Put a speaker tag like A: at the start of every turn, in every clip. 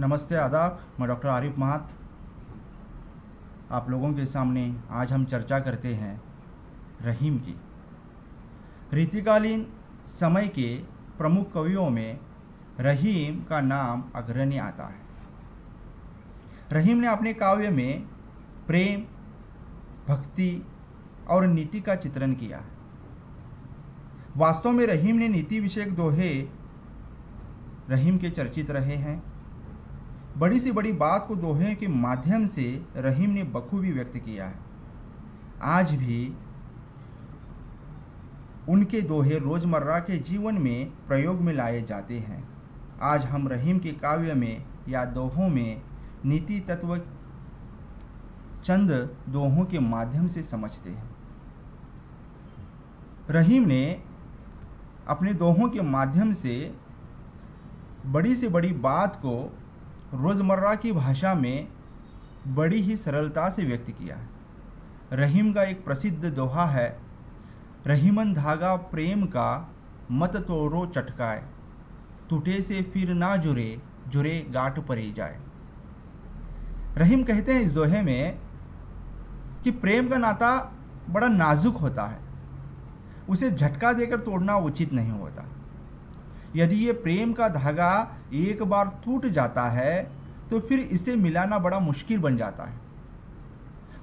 A: नमस्ते आदाब। मैं डॉक्टर आरिफ महात आप लोगों के सामने आज हम चर्चा करते हैं रहीम की। रीतिकालीन समय के प्रमुख कवियों में रहीम का नाम अग्रणी आता है। रहीम ने अपने काव्य में प्रेम, भक्ति और नीति का चित्रण किया है। वास्तव में रहीम ने नीति विषयक दोहे रहीम के चर्चित रहे हैं। बड़ी से बड़ी बात को दोहे के माध्यम से रहीम ने बखूबी व्यक्त किया है। आज भी उनके दोहे रोजमर्रा के जीवन में प्रयोग में लाए जाते हैं। आज हम रहीम के काव्य में या दोहों में नीति तत्व चंद दोहों के माध्यम से समझते हैं। रहीम ने अपने दोहों के माध्यम से बड़ी से बड़ी बात को रोज़मर्रा की भाषा में बड़ी ही सरलता से व्यक्त किया है। रहीम का एक प्रसिद्ध दोहा है, रहीमन धागा प्रेम का मत तोड़ो चटकाए, टूटे से फिर ना जुरे, जुरे गांठ परी जाए। रहीम कहते हैं इस दोहे में कि प्रेम का नाता बड़ा नाजुक होता है, उसे झटका देकर तोड़ना उचित नहीं होता। यदि ये प्रेम का धागा एक बार टूट जाता है तो फिर इसे मिलाना बड़ा मुश्किल बन जाता है,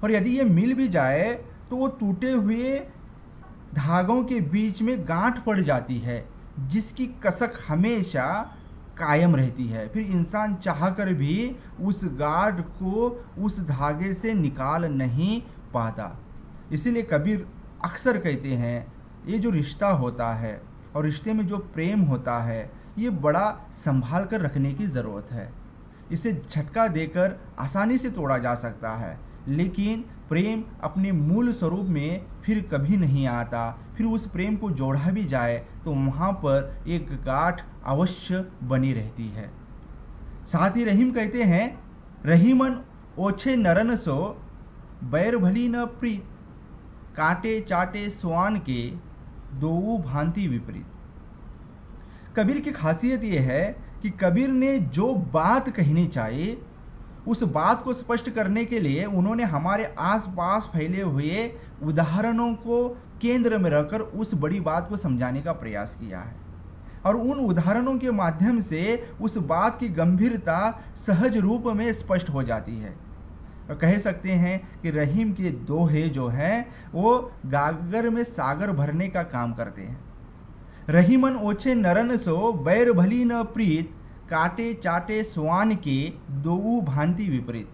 A: और यदि ये मिल भी जाए तो वो टूटे हुए धागों के बीच में गांठ पड़ जाती है, जिसकी कसक हमेशा कायम रहती है। फिर इंसान चाहकर भी उस गांठ को उस धागे से निकाल नहीं पाता। इसीलिए कबीर अक्सर कहते हैं ये जो रिश्ता होता है और रिश्ते में जो प्रेम होता है, ये बड़ा संभाल कर रखने की ज़रूरत है। इसे झटका देकर आसानी से तोड़ा जा सकता है, लेकिन प्रेम अपने मूल स्वरूप में फिर कभी नहीं आता। फिर उस प्रेम को जोड़ा भी जाए तो वहाँ पर एक गांठ अवश्य बनी रहती है। साथ ही रहीम कहते हैं, रहीमन ओछे नरन सो, बैर भली न प्रीत, काटे चाटे स्वान के, दो भांति विपरीत। कबीर की खासियत यह है कि कबीर ने जो बात कहनी चाहिए उस बात को स्पष्ट करने के लिए उन्होंने हमारे आसपास फैले हुए उदाहरणों को केंद्र में रखकर उस बड़ी बात को समझाने का प्रयास किया है, और उन उदाहरणों के माध्यम से उस बात की गंभीरता सहज रूप में स्पष्ट हो जाती है। कह सकते हैं कि रहीम के दोहे जो हैं वो गागर में सागर भरने का काम करते हैं। रहीमन ओछे नरन सो, बैर भली न प्रीत, काटे चाटे स्वान के, दो भांति विपरीत।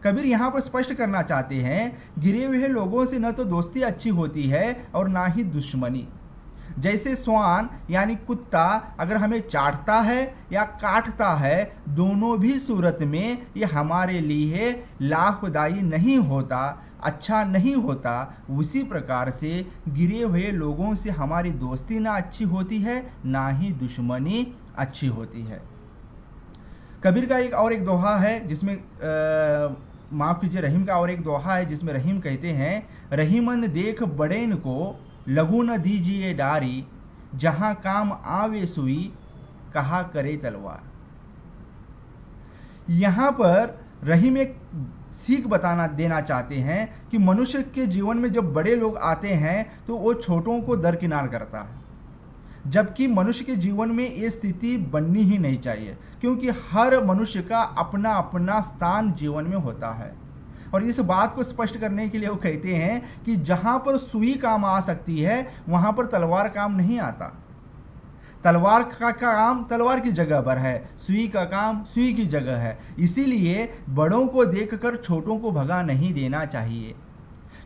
A: कबीर यहाँ पर स्पष्ट करना चाहते हैं, गिरे हुए लोगों से न तो दोस्ती अच्छी होती है और ना ही दुश्मनी। जैसे स्वान यानी कुत्ता अगर हमें चाटता है या काटता है, दोनों भी सूरत में ये हमारे लिए लाभदायी नहीं होता, अच्छा नहीं होता। उसी प्रकार से गिरे हुए लोगों से हमारी दोस्ती ना अच्छी होती है, ना ही दुश्मनी अच्छी होती है। कबीर का एक दोहा है जिसमें माफ़ कीजिए, रहीम का और एक दोहा है जिसमें रहीम कहते हैं, रहीमन देख बड़ेन को, लघु न दीजिए डारी, जहां काम आवे सुई, कहा करे तलवार। यहां पर रहीम एक सीख देना चाहते हैं कि मनुष्य के जीवन में जब बड़े लोग आते हैं तो वो छोटों को दरकिनार करता है, जबकि मनुष्य के जीवन में ये स्थिति बननी ही नहीं चाहिए, क्योंकि हर मनुष्य का अपना अपना स्थान जीवन में होता है। और इस बात को स्पष्ट करने के लिए वो कहते हैं कि जहां पर सुई काम आ सकती है वहां पर तलवार काम नहीं आता। तलवार का काम तलवार की जगह पर है, सुई का काम सुई की जगह है। इसीलिए बड़ों को देखकर छोटों को भगा नहीं देना चाहिए,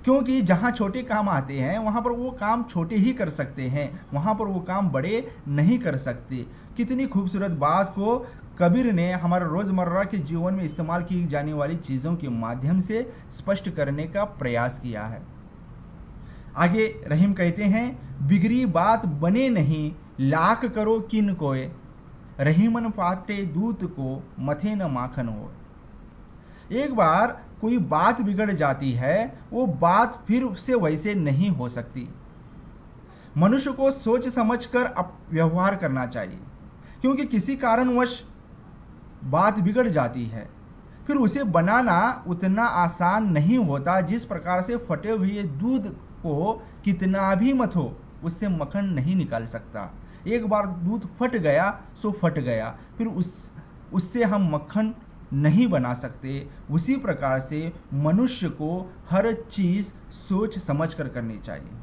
A: क्योंकि जहां छोटे काम आते हैं वहां पर वो काम छोटे ही कर सकते हैं, वहां पर वो काम बड़े नहीं कर सकते। कितनी खूबसूरत बात को कबीर ने हमारे रोज़मर्रा के जीवन में इस्तेमाल की जाने वाली चीज़ों के माध्यम से स्पष्ट करने का प्रयास किया है। आगे रहीम कहते हैं, बिगड़ी बात बने नहीं, लाख करो किन कोय, रहीमन फाटे दूत को, मथे न माखन हो। एक बार कोई बात बिगड़ जाती है, वो बात फिर से वैसे नहीं हो सकती। मनुष्य को सोच समझकर व्यवहार करना चाहिए, क्योंकि किसी कारणवश बात बिगड़ जाती है। फिर उसे बनाना उतना आसान नहीं होता जिस प्रकार से फटे हुए दूध को कितना भी मथो उससे मक्खन नहीं निकाल सकता। एक बार दूध फट गया सो फट गया, फिर उससे हम मक्खन नहीं बना सकते। उसी प्रकार से मनुष्य को हर चीज सोच समझ कर करनी चाहिए।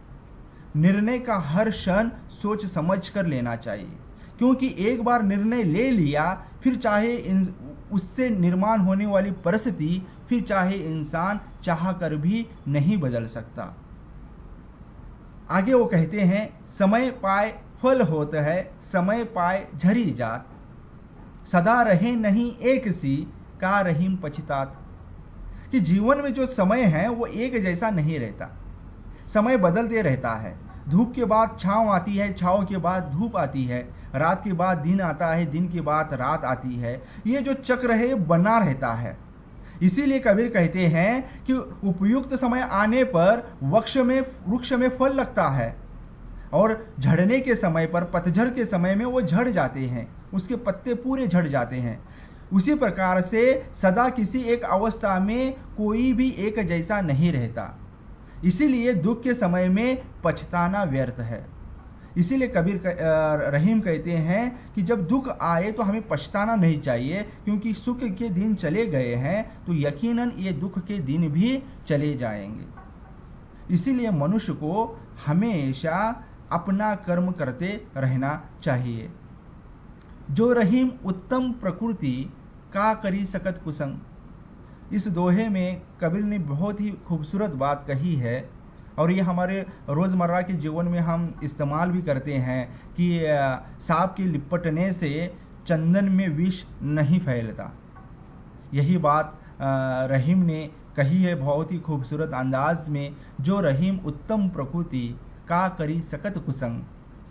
A: निर्णय का हर क्षण सोच समझ कर लेना चाहिए, क्योंकि एक बार निर्णय ले लिया फिर चाहे उससे निर्माण होने वाली परिस्थिति फिर चाहे इंसान चाह कर भी नहीं बदल सकता। आगे वो कहते हैं, समय पाए फल होता है, समय पाए झरी जात, सदा रहे नहीं एक सी का रहीम पछतात। कि जीवन में जो समय है वो एक जैसा नहीं रहता, समय बदलते रहता है। धूप के बाद छांव आती है, छांव के बाद धूप आती है, रात के बाद दिन आता है, दिन के बाद रात आती है। ये जो चक्र है बना रहता है। इसीलिए कबीर कहते हैं कि उपयुक्त समय आने पर वृक्ष में फल लगता है और झड़ने के समय पर, पतझड़ के समय में वो झड़ जाते हैं, उसके पत्ते पूरे झड़ जाते हैं। उसी प्रकार से सदा किसी एक अवस्था में कोई भी एक जैसा नहीं रहता। इसीलिए दुख के समय में पछताना व्यर्थ है। इसीलिए कबीर रहीम कहते हैं कि जब दुख आए तो हमें पछताना नहीं चाहिए, क्योंकि सुख के दिन चले गए हैं तो यकीनन ये दुख के दिन भी चले जाएंगे। इसीलिए मनुष्य को हमेशा अपना कर्म करते रहना चाहिए। जो रहीम उत्तम प्रकृति का करी सकत कुसंग। इस दोहे में कबीर ने बहुत ही खूबसूरत बात कही है और ये हमारे रोज़मर्रा के जीवन में हम इस्तेमाल भी करते हैं कि सांप के लिपटने से चंदन में विष नहीं फैलता। यही बात रहीम ने कही है बहुत ही खूबसूरत अंदाज में। जो रहीम उत्तम प्रकृति का करी सकत कुसंग,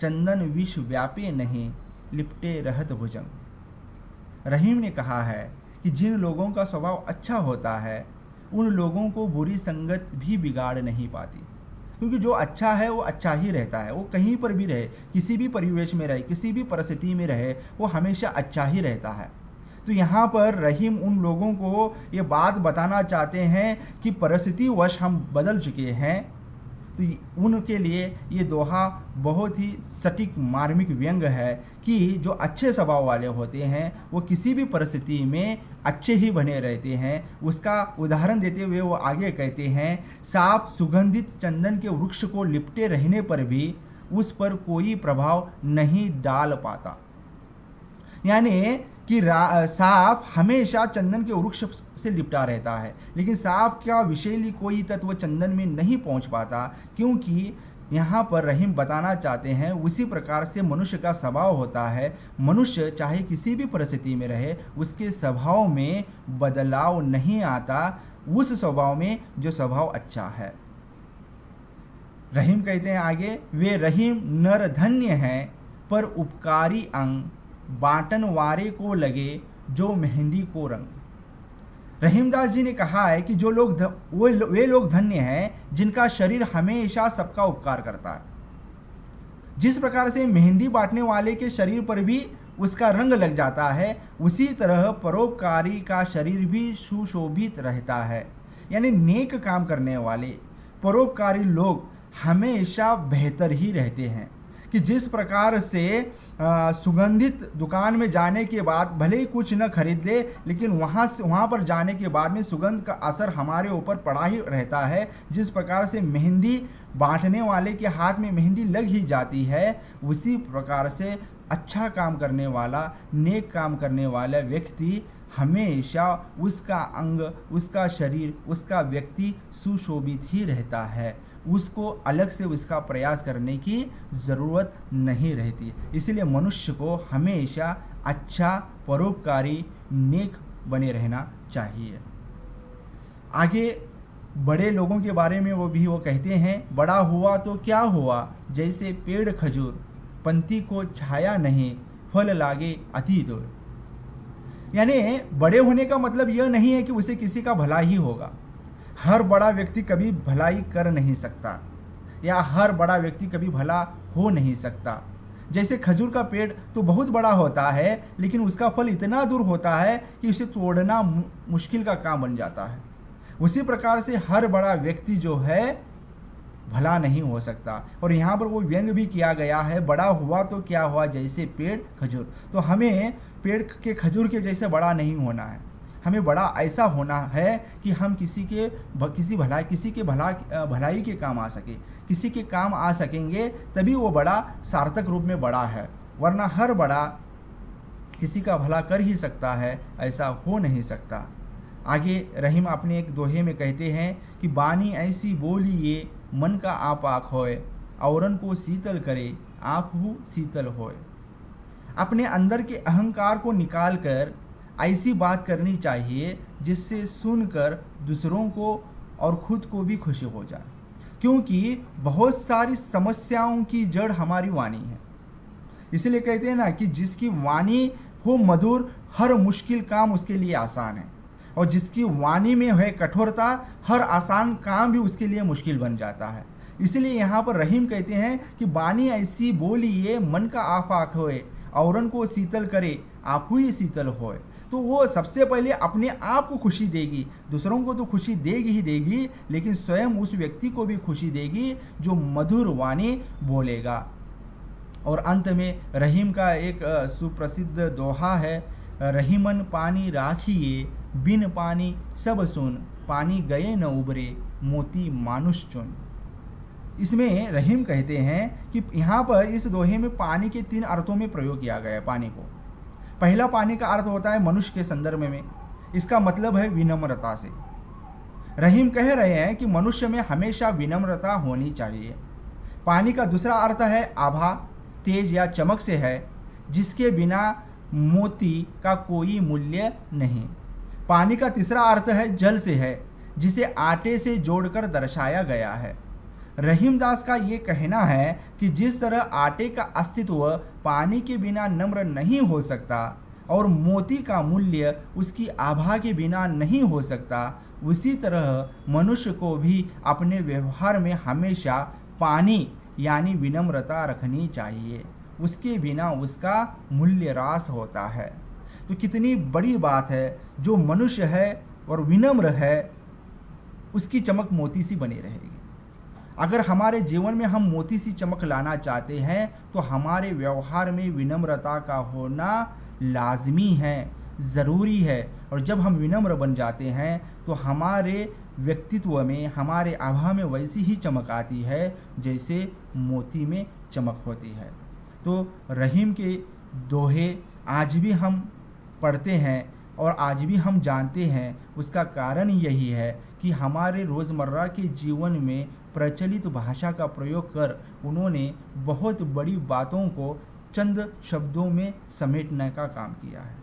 A: चंदन विष व्यापे नहीं लिपटे रहत भुजंग। रहीम ने कहा है कि जिन लोगों का स्वभाव अच्छा होता है उन लोगों को बुरी संगत भी बिगाड़ नहीं पाती, क्योंकि जो अच्छा है वो अच्छा ही रहता है। वो कहीं पर भी रहे, किसी भी परिवेश में रहे, किसी भी परिस्थिति में रहे, वो हमेशा अच्छा ही रहता है। तो यहाँ पर रहीम उन लोगों को ये बात बताना चाहते हैं कि परिस्थिति वश हम बदल चुके हैं, तो उनके लिए ये दोहा बहुत ही सटीक मार्मिक व्यंग है कि जो अच्छे स्वभाव वाले होते हैं वो किसी भी परिस्थिति में अच्छे ही बने रहते हैं। उसका उदाहरण देते हुए वो आगे कहते हैं, सांप सुगंधित चंदन के वृक्ष को लिपटे रहने पर भी उस पर कोई प्रभाव नहीं डाल पाता। यानी कि सांप हमेशा चंदन के वृक्ष से लिपटा रहता है, लेकिन सांप का विषैली कोई तत्व चंदन में नहीं पहुंच पाता, क्योंकि यहाँ पर रहीम बताना चाहते हैं उसी प्रकार से मनुष्य का स्वभाव होता है। मनुष्य चाहे किसी भी परिस्थिति में रहे उसके स्वभाव में बदलाव नहीं आता, उस स्वभाव में जो स्वभाव अच्छा है। रहीम कहते हैं आगे, वे रहीम नर धन्य हैं पर उपकारी अंग, बाटन वारे को लगे जो मेहंदी को रंग। रहीमदास जी ने कहा है कि जो लोग वे लोग धन्य हैं जिनका शरीर हमेशा सबका उपकार करता है। जिस प्रकार से मेहंदी बांटने वाले के शरीर पर भी उसका रंग लग जाता है, उसी तरह परोपकारी का शरीर भी सुशोभित रहता है। यानी नेक काम करने वाले परोपकारी लोग हमेशा बेहतर ही रहते हैं। कि जिस प्रकार से सुगंधित दुकान में जाने के बाद भले ही कुछ न खरीद ले, लेकिन वहाँ पर जाने के बाद में सुगंध का असर हमारे ऊपर पड़ा ही रहता है। जिस प्रकार से मेहंदी बांटने वाले के हाथ में मेहंदी लग ही जाती है, उसी प्रकार से अच्छा काम करने वाला, नेक काम करने वाला व्यक्ति हमेशा उसका अंग, उसका शरीर, उसका व्यक्ति सुशोभित ही रहता है। उसको अलग से उसका प्रयास करने की ज़रूरत नहीं रहती। इसलिए मनुष्य को हमेशा अच्छा, परोपकारी, नेक बने रहना चाहिए। आगे बड़े लोगों के बारे में वो कहते हैं, बड़ा हुआ तो क्या हुआ जैसे पेड़ खजूर, पंक्ति को छाया नहीं फल लागे अति दूर। यानी बड़े होने का मतलब यह नहीं है कि उसे किसी का भला ही होगा। हर बड़ा व्यक्ति कभी भलाई कर नहीं सकता या हर बड़ा व्यक्ति कभी भला हो नहीं सकता। जैसे खजूर का पेड़ तो बहुत बड़ा होता है, लेकिन उसका फल इतना दूर होता है कि उसे तोड़ना मुश्किल का काम बन जाता है। उसी प्रकार से हर बड़ा व्यक्ति जो है भला नहीं हो सकता। और यहाँ पर वो व्यंग भी किया गया है, बड़ा हुआ तो क्या हुआ, जैसे पेड़ खजूर। तो हमें पेड़ के खजूर के जैसे बड़ा नहीं होना है, हमें बड़ा ऐसा होना है कि हम किसी के भलाई के काम आ सके, किसी के काम आ सकेंगे, तभी वो बड़ा सार्थक रूप में बड़ा है। वरना हर बड़ा किसी का भला कर ही सकता है, ऐसा हो नहीं सकता। आगे रहीम अपने एक दोहे में कहते हैं कि बानी ऐसी बोली ये मन का आप आँख होए, औरन को शीतल करे आँख हु शीतल होए। अपने अंदर के अहंकार को निकाल कर ऐसी बात करनी चाहिए जिससे सुनकर दूसरों को और खुद को भी खुशी हो जाए, क्योंकि बहुत सारी समस्याओं की जड़ हमारी वाणी है। इसलिए कहते हैं ना कि जिसकी वाणी हो मधुर, हर मुश्किल काम उसके लिए आसान है, और जिसकी वाणी में है कठोरता, हर आसान काम भी उसके लिए मुश्किल बन जाता है। इसलिए यहाँ पर रहीम कहते हैं कि बानी ऐसी बोली ये मन का आप आँख होए, औरन को शीतल करे आप ही शीतल होए। तो वो सबसे पहले अपने आप को खुशी देगी, दूसरों को तो खुशी देगी ही देगी, लेकिन स्वयं उस व्यक्ति को भी खुशी देगी जो मधुर वाणी बोलेगा। और अंत में रहीम का एक सुप्रसिद्ध दोहा है, रहीमन पानी राखिए बिन पानी सब सुन, पानी गए न उबरे मोती मानुष चुन। इसमें रहीम कहते हैं कि यहाँ पर इस दोहे में पानी के 3 अर्थों में प्रयोग किया गया है पानी को। पहला पानी का अर्थ होता है मनुष्य के संदर्भ में, इसका मतलब है विनम्रता से। रहीम कह रहे हैं कि मनुष्य में हमेशा विनम्रता होनी चाहिए। पानी का दूसरा अर्थ है आभा, तेज या चमक से है, जिसके बिना मोती का कोई मूल्य नहीं। पानी का तीसरा अर्थ है जल से है, जिसे आटे से जोड़कर दर्शाया गया है। रहीमदास का ये कहना है कि जिस तरह आटे का अस्तित्व पानी के बिना नम्र नहीं हो सकता और मोती का मूल्य उसकी आभा के बिना नहीं हो सकता, उसी तरह मनुष्य को भी अपने व्यवहार में हमेशा पानी यानी विनम्रता रखनी चाहिए, उसके बिना उसका मूल्य ह्रास होता है। तो कितनी बड़ी बात है, जो मनुष्य है और विनम्र है उसकी चमक मोती सी बनी रहेगी। अगर हमारे जीवन में हम मोती सी चमक लाना चाहते हैं तो हमारे व्यवहार में विनम्रता का होना लाजमी है, ज़रूरी है। और जब हम विनम्र बन जाते हैं तो हमारे व्यक्तित्व में, हमारे आभा में वैसी ही चमक आती है जैसे मोती में चमक होती है। तो रहीम के दोहे आज भी हम पढ़ते हैं और आज भी हम जानते हैं। उसका कारण यही है कि हमारे रोज़मर्रा के जीवन में प्रचलित भाषा का प्रयोग कर उन्होंने बहुत बड़ी बातों को चंद शब्दों में समेटने का काम किया है।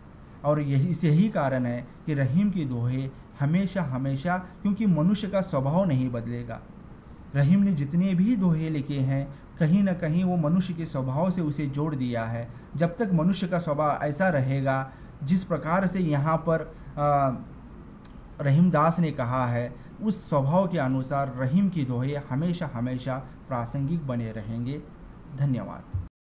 A: और यही कारण है कि रहीम के दोहे हमेशा हमेशा, क्योंकि मनुष्य का स्वभाव नहीं बदलेगा। रहीम ने जितने भी दोहे लिखे हैं कहीं ना कहीं वो मनुष्य के स्वभाव से उसे जोड़ दिया है। जब तक मनुष्य का स्वभाव ऐसा रहेगा जिस प्रकार से यहाँ पर रहीमदास ने कहा है, उस स्वभाव के अनुसार रहीम की दोहे हमेशा हमेशा प्रासंगिक बने रहेंगे। धन्यवाद।